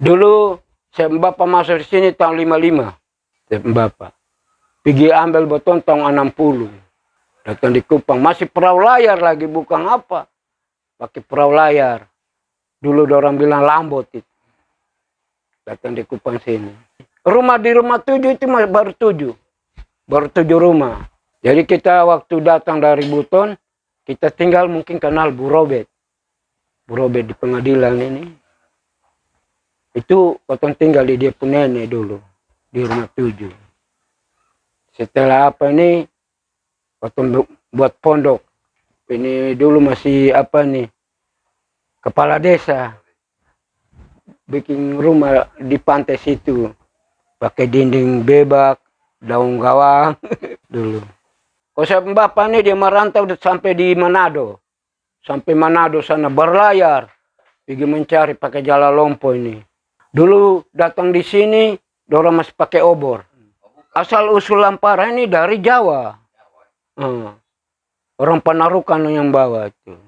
Dulu saya bapak masuk di sini tahun 55. Saya bapak pergi ambil beton tahun 60. Datang di Kupang masih perahu layar lagi, bukan apa, pakai perahu layar. Dulu orang bilang lambot itu. Datang di Kupang sini. Rumah di rumah 7 itu baru 7. Baru 7 rumah. Jadi kita waktu datang dari Buton, kita tinggal mungkin kenal Bu Robert. Bu Robert di pengadilan ini. Itu potong tinggal di dia punya nenek dulu. Di rumah 7. Setelah apa ini, potong buat pondok. Ini dulu masih apa nih, kepala desa. Bikin rumah di pantai situ. Pakai dinding bebak, daun gawang dulu. Kalau saya bapak ini dia merantau sampai di Manado. Sampai Manado sana berlayar. Pergi mencari pakai jala lompo ini. Dulu datang di sini, dorang masih pakai obor. Asal usul Lampara ini dari Jawa. Orang Panarukan yang bawa itu.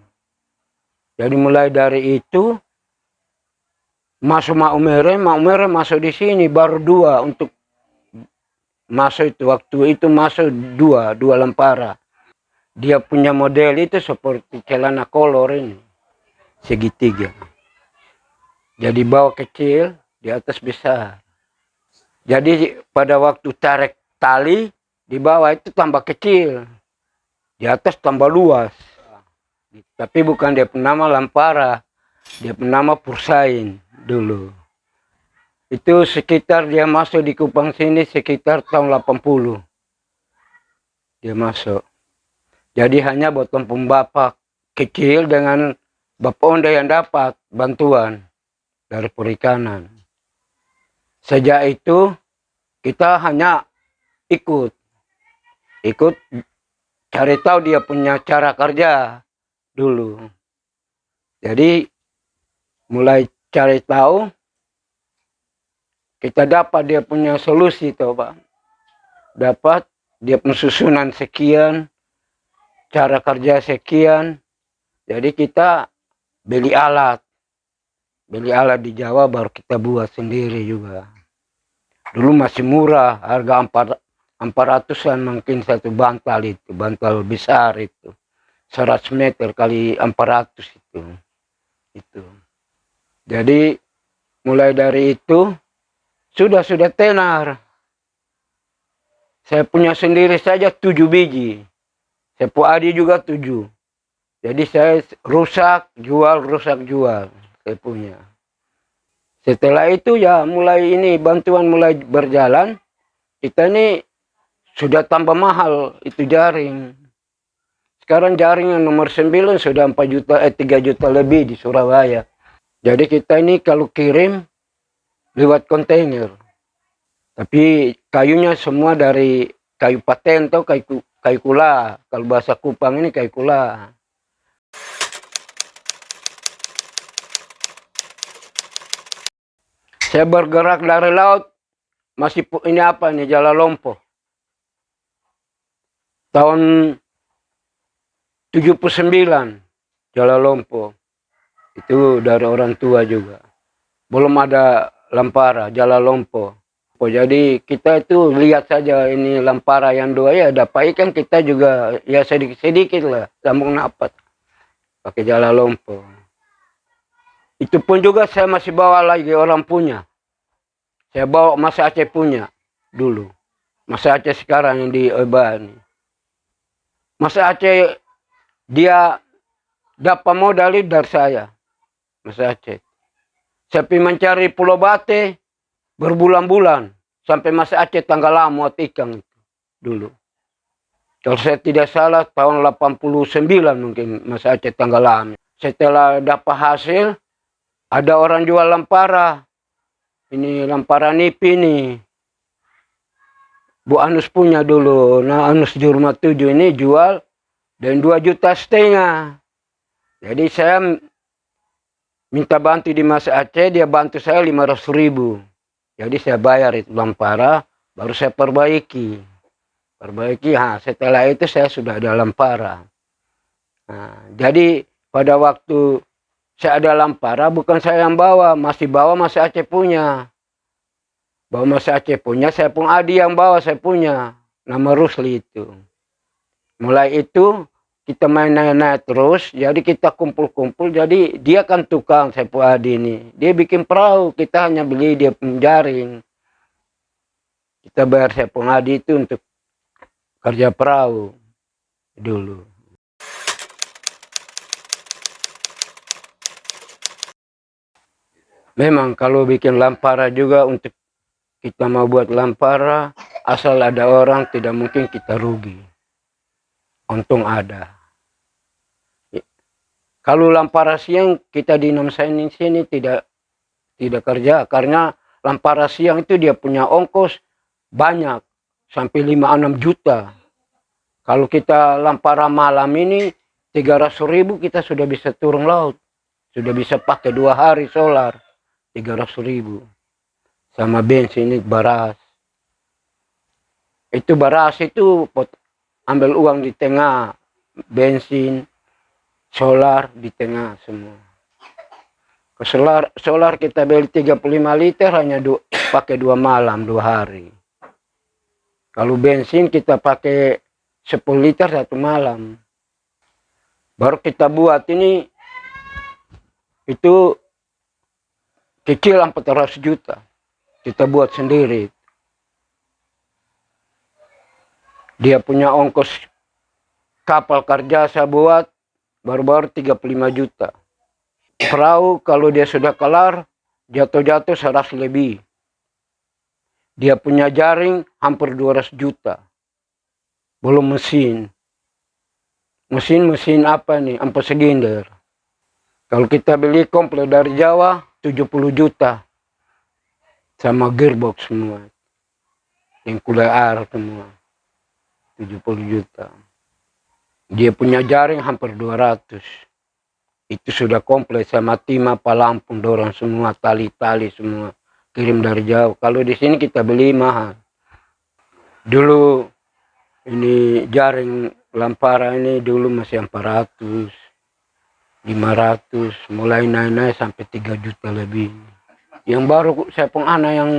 Jadi mulai dari itu, masuk Mak Umere masuk di sini baru 2 untuk masuk itu. Waktu itu masuk 2 Lampara. Dia punya model itu seperti celana kolor ini, segitiga. Jadi bawah kecil, di atas besar. Jadi pada waktu tarik tali, di bawah itu tambah kecil. Di atas tambah luas. Tapi bukan dia nama Lampara. Dia nama Pursain dulu. Itu sekitar dia masuk di Kupang sini sekitar tahun 80. Dia masuk. Jadi hanya botong pembapak kecil dengan Bapak Onda yang dapat bantuan dari perikanan. Sejak itu kita hanya ikut cari tahu dia punya cara kerja dulu. Jadi mulai cari tahu, kita dapat dia punya solusi tuh Pak. Dapat dia pensusunan sekian, cara kerja sekian. Jadi kita beli alat di Jawa baru kita buat sendiri juga. Dulu masih murah, harga 400-an mungkin satu bantal itu, bantal besar itu. 100 meter kali 400 itu. Jadi mulai dari itu sudah tenar. Saya punya sendiri saja 7 biji. Saya punya adik juga 7. Jadi saya rusak jual. Saya punya. Setelah itu ya mulai ini bantuan mulai berjalan. Kita ini sudah tambah mahal itu jaring. Sekarang jaring yang nomor 9 sudah 3 juta lebih di Surabaya. Jadi kita ini kalau kirim lewat kontainer. Tapi kayunya semua dari kayu paten atau kayu kula. Kalau bahasa Kupang ini kayu kula. Saya bergerak dari laut, masih ini apa nih, jala lompo. Tahun 79, jala lompo. Itu dari orang tua juga. Belum ada Lampara, jala lompo. Jadi kita itu lihat saja ini Lampara yang 2 ya dapat ikan, kita juga ya sedikit lah, sambung napas. Pakai jala lompo. Itu pun juga saya masih bawa lagi orang punya. Saya bawa Mas Aceh punya dulu. Mas Aceh sekarang yang di Oba ini. Mas Aceh dia dapat modal dari saya. Mas Aceh. Saya pergi mencari Pulau Bate berbulan-bulan. Sampai Mas Aceh Tanggalam muat ikan itu dulu. Kalau saya tidak salah tahun 89 mungkin Mas Aceh Tanggalam. Setelah dapat hasil, ada orang jual Lampara. Ini Lampara Nipi nih. Bu Anus punya dulu. Nah Anus di rumah 7 ini jual dan 2,5 juta. Jadi saya minta bantu di Mas Aceh, dia bantu saya 500.000. Jadi saya bayar itu Lampara, baru saya perbaiki. Setelah itu saya sudah ada Lampara. Nah, jadi pada waktu saya ada lampara, bukan saya yang bawa, masih Aceh punya. Bawa masih Aceh punya, saya pun Adi yang bawa, saya punya. Nama Rusli itu. Mulai itu kita main naik-naik terus, jadi kita kumpul-kumpul, jadi dia kan tukang Saipul Adi ini. Dia bikin perahu, kita hanya beli dia jaring. Kita bayar Saipul Adi itu untuk kerja perahu dulu. Memang kalau bikin lampara juga, untuk kita mau buat lampara, asal ada orang tidak mungkin kita rugi. Untung ada. Kalau lampara siang kita di Nomsaini sini tidak kerja, karena lampara siang itu dia punya ongkos banyak sampai 5-6 juta. Kalau kita lampara malam ini 300.000 kita sudah bisa turun laut. Sudah bisa pakai 2 hari solar. 300.000. Sama bensin ini beras. Itu beras itu ambil uang di tengah, bensin, solar di tengah semua. Solar kita beli 35 liter hanya pakai 2 malam, 2 hari. Kalau bensin kita pakai 10 liter 1 malam. Baru kita buat ini, itu kecil 400 juta. Kita buat sendiri. Dia punya ongkos kapal kerja saya buat baru-baru 35 juta. Perahu kalau dia sudah kelar, jatuh-jatuh 100 lebih. Dia punya jaring hampir 200 juta. Belum mesin. Mesin apa nih? 4 silinder. Kalau kita beli komplit dari Jawa, 70 juta. Sama gearbox semua. Yang kulai air semua. 70 juta. Dia punya jaring hampir 200. Itu sudah komplit sama timah, palampung, dorong semua, tali-tali semua. Kirim dari jauh. Kalau di sini kita beli mahal. Dulu ini jaring lampara ini dulu masih 400, 500, mulai naik-naik sampai 3 juta lebih. Yang baru saya pun anak yang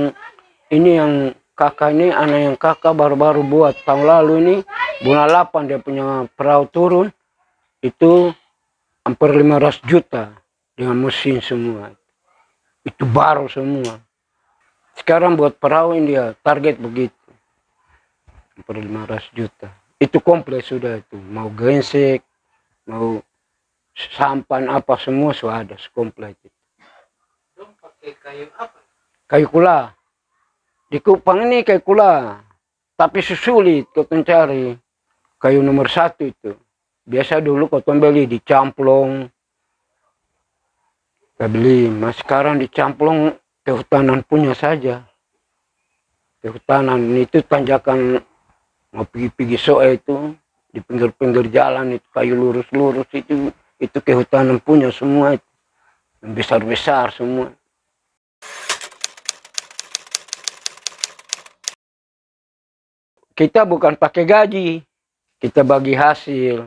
ini, yang kakak ini, anak yang kakak baru-baru buat tahun lalu ini, bulan 8 dia punya perahu turun, itu hampir 500 juta dengan mesin semua. Itu baru semua. Sekarang buat perahu ini dia target begitu. Hampir 500 juta. Itu komplit sudah itu. Mau gensek, mau sampan apa semua sudah ada komplit itu. Dong pakai kayu apa? Kayu kula. Di Kupang ini kayu kula. Tapi sulit kau cari. Kayu nomor 1 itu. Biasa dulu kau beli di Camplong. Kita beli. Mas sekarang di Camplong kehutanan punya saja. Kehutanan itu tanjakan mau pergi soe itu. Di pinggir-pinggir jalan itu kayu lurus-lurus itu kehutanan punya semua itu. Yang besar-besar semua. Kita bukan pakai gaji, kita bagi hasil.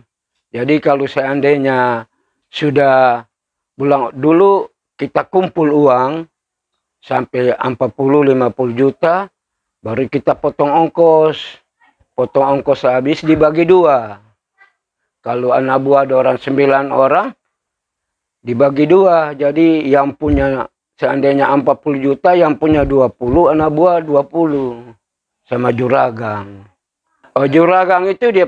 Jadi kalau seandainya sudah bulan dulu kita kumpul uang sampai 40-50 juta, baru kita potong ongkos. Potong ongkos habis dibagi 2. Kalau anak buah ada orang 9 orang, dibagi 2. Jadi yang punya seandainya 40 juta, yang punya 20, anak buah 20. Sama juragang. Oh, juragang itu dia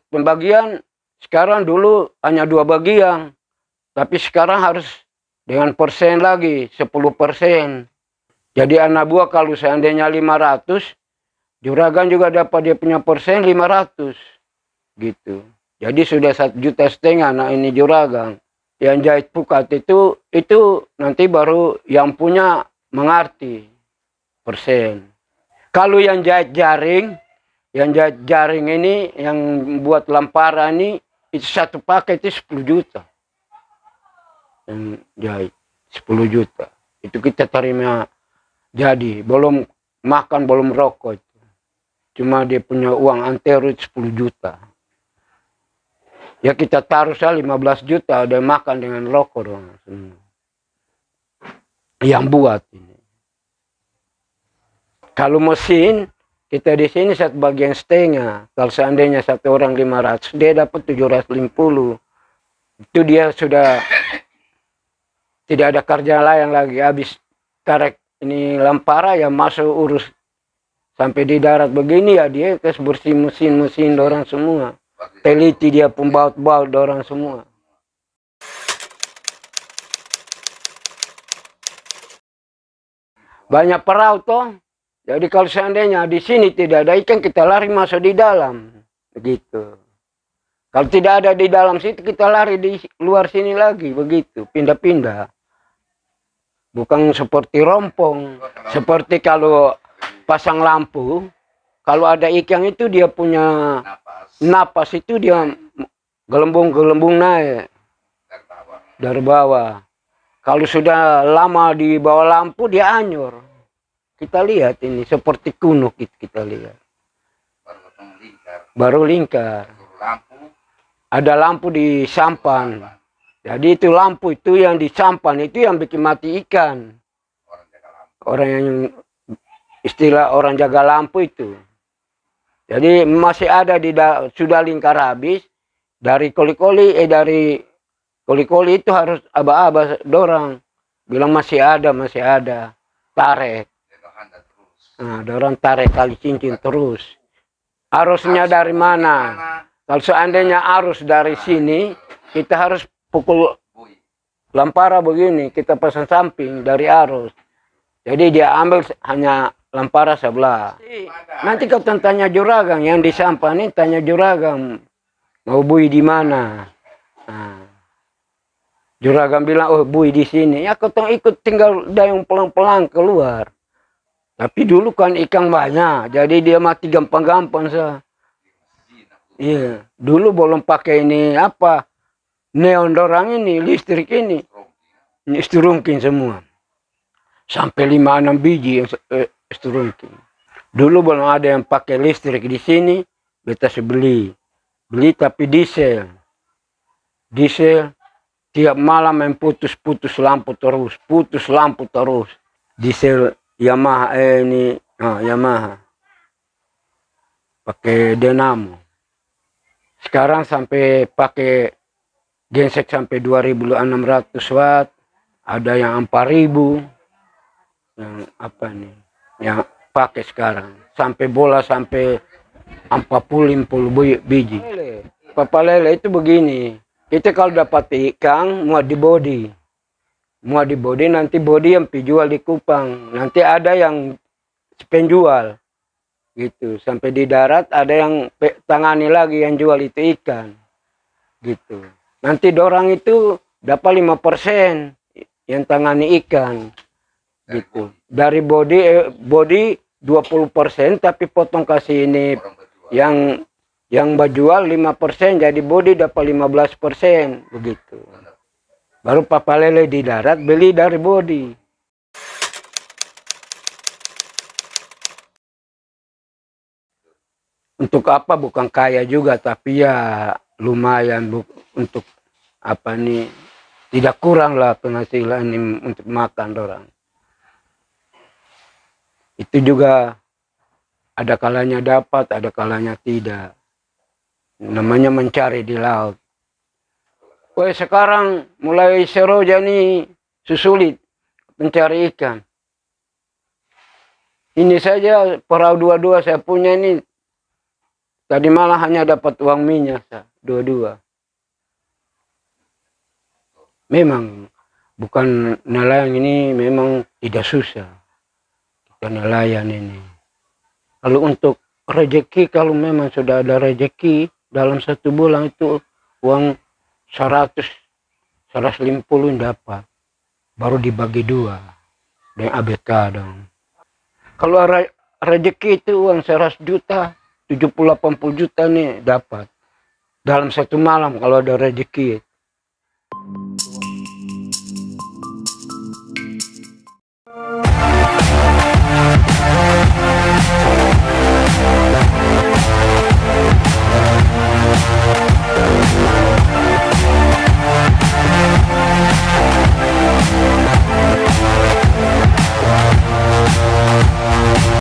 pembagian sekarang, dulu hanya 2 bagian. Tapi sekarang harus dengan persen lagi, 10%. Jadi anak buah kalau seandainya 500, juragan juga dapat dia punya persen 500. Gitu. Jadi sudah 1,5 juta. Nah ini juragang. Yang jahit pukat itu nanti baru yang punya mengerti persen. Kalau yang jahit jaring ini, yang buat lampara ini, itu 1 paket itu 10 juta. Yang jahit 10 juta. Itu kita terima jadi. Belum makan, belum rokok. Cuma dia punya uang antero 10 juta. Ya kita taruh saja 15 juta, ada yang makan dengan rokok dong. Yang buat ini. Kalau mesin, kita di sini satu bagian setengah. Kalau seandainya satu orang 500, dia dapat 750. Itu dia sudah tidak ada kerja lain lagi. Habis tarik ini Lampara ya masuk urus sampai di darat begini ya dia kes bersih mesin dorang semua. Teliti dia pembaut-baut dorang semua. Banyak perahu toh. Jadi kalau seandainya di sini tidak ada ikan, kita lari masuk di dalam. Begitu. Kalau tidak ada di dalam situ, kita lari di luar sini lagi. Begitu, pindah-pindah. Bukan seperti rompong. Seperti kalau pasang lampu, kalau ada ikan itu dia punya napas itu dia gelembung-gelembung naik dari bawah. Kalau sudah lama di bawah lampu dia anyur. Kita lihat ini seperti kuno kita lihat. Baru lingkar. Ada lampu di sampan. Jadi itu lampu itu yang di sampan itu yang bikin mati ikan. Orang yang istilah orang jaga lampu itu. Jadi masih ada sudah lingkar habis dari koli-koli itu harus aba-aba dorang bilang masih ada tarik. Nah, dorang tarik kali cincin terus. Arusnya dari mana? Kalau seandainya arus dari sini, kita harus pukul Lampara begini, kita pasang samping dari arus. Jadi dia ambil hanya Lampara sebelah. Nanti kau tanya juragan yang di sampan ini, tanya juragan mau bui di mana. Nah, juragan bilang, oh bui di sini. Ya kau ikut tinggal dayung pelang-pelang keluar. Tapi dulu kan ikan banyak, jadi dia mati gampang-gampang sah. Iya, dulu belum pakai ini apa neon dorang ini, listrik ini seturungkin semua. Sampai 5-6 biji yang seturungkin. Dulu belum ada yang pakai listrik di sini, beta beli tapi diesel tiap malam main putus lampu terus, diesel Yamaha Yamaha pakai Dynamo. Sekarang sampai pakai genset sampai 2600 watt, ada yang 4000 yang apa nih yang pakai sekarang sampai bola sampai 40-50 biji. Papa lele itu begini, kita kalau dapat ikan muat di body nanti body yang dijual di Kupang, nanti ada yang penjual gitu sampai di darat, ada yang tangani lagi yang jual itu ikan gitu. Nanti dorang itu dapat 5% yang tangani ikan gitu. Dari body 20%, tapi potong kasih ini yang berjual 5%, jadi body dapat 15% begitu. Baru papa lele di darat beli dari body. Untuk apa bukan kaya juga, tapi ya lumayan untuk apa nih, tidak kurang lah penghasilan ini untuk makan orang. Itu juga ada kalanya dapat, ada kalanya tidak. Namanya mencari di laut. Wah, sekarang mulai Seroja nih susulit mencari ikan. Ini saja perahu dua-dua saya punya ini. Tadi malah hanya dapat uang minyak dua-dua. Memang bukan nelayan ini memang tidak susah. Kita nelayan ini. Kalau untuk rezeki, kalau memang sudah ada rezeki dalam 1 bulan itu uang 150 dapat, baru dibagi 2 dengan ABK dong. Kalau rezeki itu uang 100 juta, 70-80 juta nih dapat dalam 1 malam kalau ada rezeki.